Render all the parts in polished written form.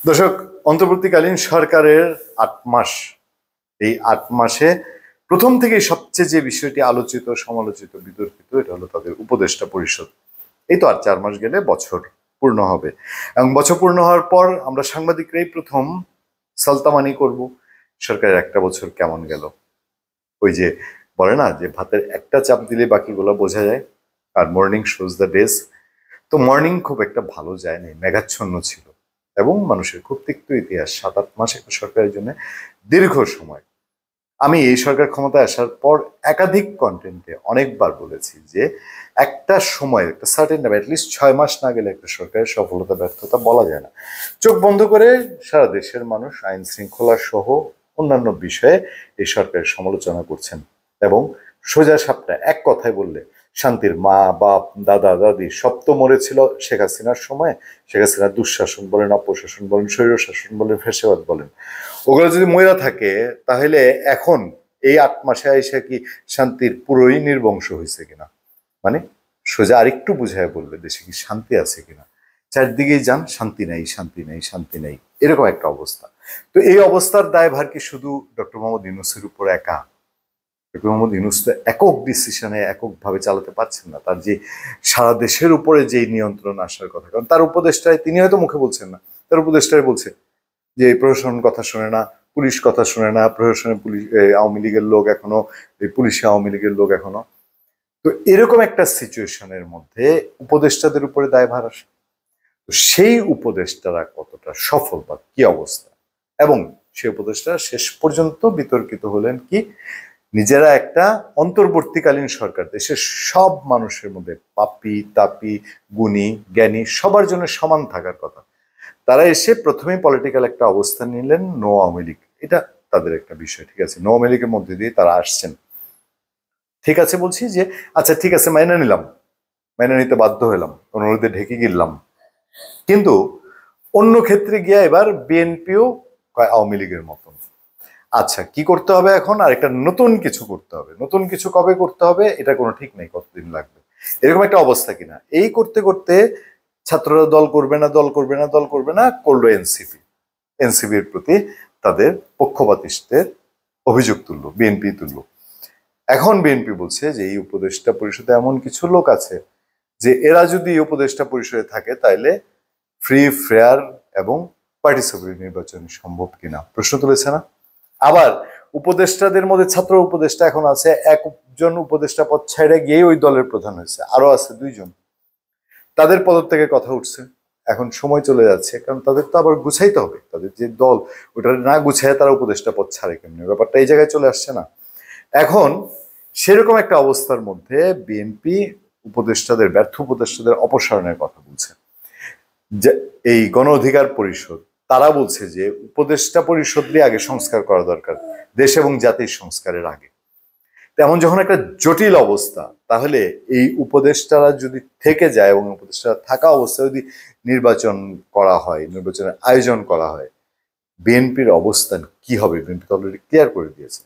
দর্শক, অন্তর্বর্তীকালীন সরকারের ৮ মাস, এই ৮ মাসে প্রথম থেকেই সবচেয়ে যে বিষয়টি আলোচিত, সমালোচিত, বিতর্কিত, এটা হলো তাদের উপদেষ্টা পরিষদ। এই তো আর ৪ মাস গেলে বছর পূর্ণ হবে, এবং বছর পূর্ণ হওয়ার পর আমরা সাংবাদিকরাই প্রথম সালতামানি করব সরকারের একটা বছর কেমন গেল। ওই যে বলে না যে ভাতের একটা চাপ দিলে বাকিগুলো বোঝা যায়, আর মর্নিং শোজ দ্য ডেজ। তো মর্নিং খুব একটা ভালো যায় নাই, মেঘাচ্ছন্ন ছিল এবং মানুষের খুব তিক্ত ইতিহাস। ৭-৮ মাস একটা সরকারের জন্য দীর্ঘ সময়। আমি এই সরকার ক্ষমতায় আসার পর একাধিক কন্টেন্টে অনেকবার বলেছি যে একটা সময়, একটা সার্টেন টাইম, অ্যাটলিস্ট ৬ মাস না গেলে একটা সরকারের সফলতা ব্যর্থতা বলা যায় না। চোখ বন্ধ করে সারা দেশের মানুষ আইন শৃঙ্খলা সহ অন্যান্য বিষয়ে এই সরকারের সমালোচনা করছেন, এবং সোজা সাপটা এক কথায় বললে শান্তির মা বাপ দাদা দাদি সব তো মরেছিল শেখ হাসিনার সময়। শেখ হাসিনার দুঃশাসন বলেন, অপশাসন বলেন, স্বৈর শাসন বলেন, ফ্যাসিবাদ বলেন, ওগুলো যদি মইরা থাকে তাহলে এখন এই ৮ মাসে এসে কি শান্তির পুরোই নির্বংশ হয়েছে কিনা, মানে সোজা আরেকটু বুঝায় বললে দেশে কি শান্তি আছে কিনা। চারদিকেই যান, শান্তি নাই, শান্তি নাই, শান্তি নাই, এরকম একটা অবস্থা। তো এই অবস্থার দায়ভার কি শুধু ডক্টর মোহাম্মদ ইউনূসের উপর একা? ডক্টর মোহাম্মদ ইউনূস তো একক ডিসিশনে এককভাবে চালাতে পারছেন না। তার যে সারা দেশের উপরে যে নিয়ন্ত্রণ আসার কথা, কারণ তার উপদেষ্টায়, তিনি হয়তো মুখে বলছেন না, তার উপদেষ্টায় বলছে যে প্রশাসন কথা শুনে না, পুলিশ কথা শুনে না, প্রশাসনে পুলিশ আওয়ামী লীগের লোক এখনো, পুলিশে আওয়ামী লীগের লোক এখনো। তো এরকম একটা সিচুয়েশনের মধ্যে উপদেষ্টাদের উপরে দায়ভার আসে। তো সেই উপদেষ্টারা কতটা সফল বা কি অবস্থা, এবং সেই উপদেষ্টা শেষ পর্যন্ত বিতর্কিত হলেন কি, নিজেরা একটা অন্তর্বর্তীকালীন সরকার, দেশের সব মানুষের মধ্যে পাপি তাপি গুণী জ্ঞানী সবার জন্য সমান থাকার কথা, তারা এসে প্রথমেই পলিটিক্যাল একটা অবস্থান নিলেন নো আওয়ামী লীগ। এটা তাদের একটা বিষয়, ঠিক আছে, নো আওয়ামী লীগের মধ্যে দিয়ে তারা আসছেন, ঠিক আছে, বলছি যে আচ্ছা ঠিক আছে, মাইনে নিলাম, মাইনে নিতে বাধ্য হলাম, অনুরোধে ঢেকে গিললাম। কিন্তু অন্য ক্ষেত্রে গিয়া এবার বিএনপিও আওয়ামী লীগের মতন। আচ্ছা কি করতে হবে এখন? আর একটা নতুন কিছু করতে হবে। নতুন কিছু কবে করতে হবে এটা কোনো ঠিক নেই, কতদিন লাগবে, এরকম একটা অবস্থা কিনা। এই করতে করতে ছাত্ররা দল করবে না, দল করবে না, দল করবে না, করলো এনসিপি। এনসিপির প্রতি তাদের পক্ষপাতিত্বের অভিযোগ তুললো, বিএনপি তুললো। এখন বিএনপি বলছে যে এই উপদেষ্টা পরিষদে এমন কিছু লোক আছে যে এরা যদি এই উপদেষ্টা পরিষদে থাকে তাহলে ফ্রি ফেয়ার এবং পার্টিসিপেটরি নির্বাচন সম্ভব কিনা প্রশ্ন তুলেছে না। আবার উপদেষ্টাদের মধ্যে ছাত্র উপদেষ্টা এখন আছে, একজন উপদেষ্টা পদ ছেড়ে গিয়ে ওই দলের প্রধান হয়েছে, আরো আছে ২ জন, তাদের পদত্যাগের কথা উঠছে। এখন সময় চলে যাচ্ছে, কারণ তাদের তো আবার গুছাইতে হবে, তাদের যে দল ওটা না গুছায় তারা উপদেষ্টা পদ ছাড়ে কেমনি, ব্যাপারটা এই জায়গায় চলে আসছে না। এখন সেরকম একটা অবস্থার মধ্যে বিএনপি উপদেষ্টাদের, ব্যর্থ উপদেষ্টাদের অপসারণের কথা বলছে। যে এই গণ অধিকার পরিষদ, তারা বলছে যে উপদেষ্টা পরিষদ দিয়ে আগে সংস্কার করা দরকার, দেশ এবং জাতির সংস্কারের আগে। তেমন যখন একটা জটিল অবস্থা, তাহলে এই উপদেষ্টারা যদি থেকে যায় এবং উপদেষ্টারা থাকা অবস্থায় যদি নির্বাচন করা হয়, নির্বাচনের আয়োজন করা হয়, বিএনপির অবস্থান কি হবে? বিএনপি তো অলরেডি ক্লিয়ার করে দিয়েছে।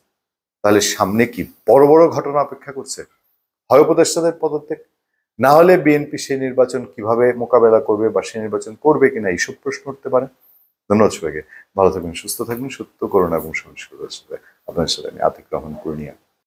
তাহলে সামনে কি বড় বড় ঘটনা অপেক্ষা করছে? হয় উপদেষ্টাদের পদত্যাগ, না হলে বিএনপি সেই নির্বাচন কিভাবে মোকাবেলা করবে বা সেই নির্বাচন করবে কিনা, এইসব প্রশ্ন উঠতে পারে। ধন্যবাদ সবাইকে। ভালো থাকবেন, সুস্থ থাকবেন, সত্য করুণা এবং সহিষ্ণুতার সাথে আপনার সাথে আমি আতিক রহমান পূর্ণিয়া।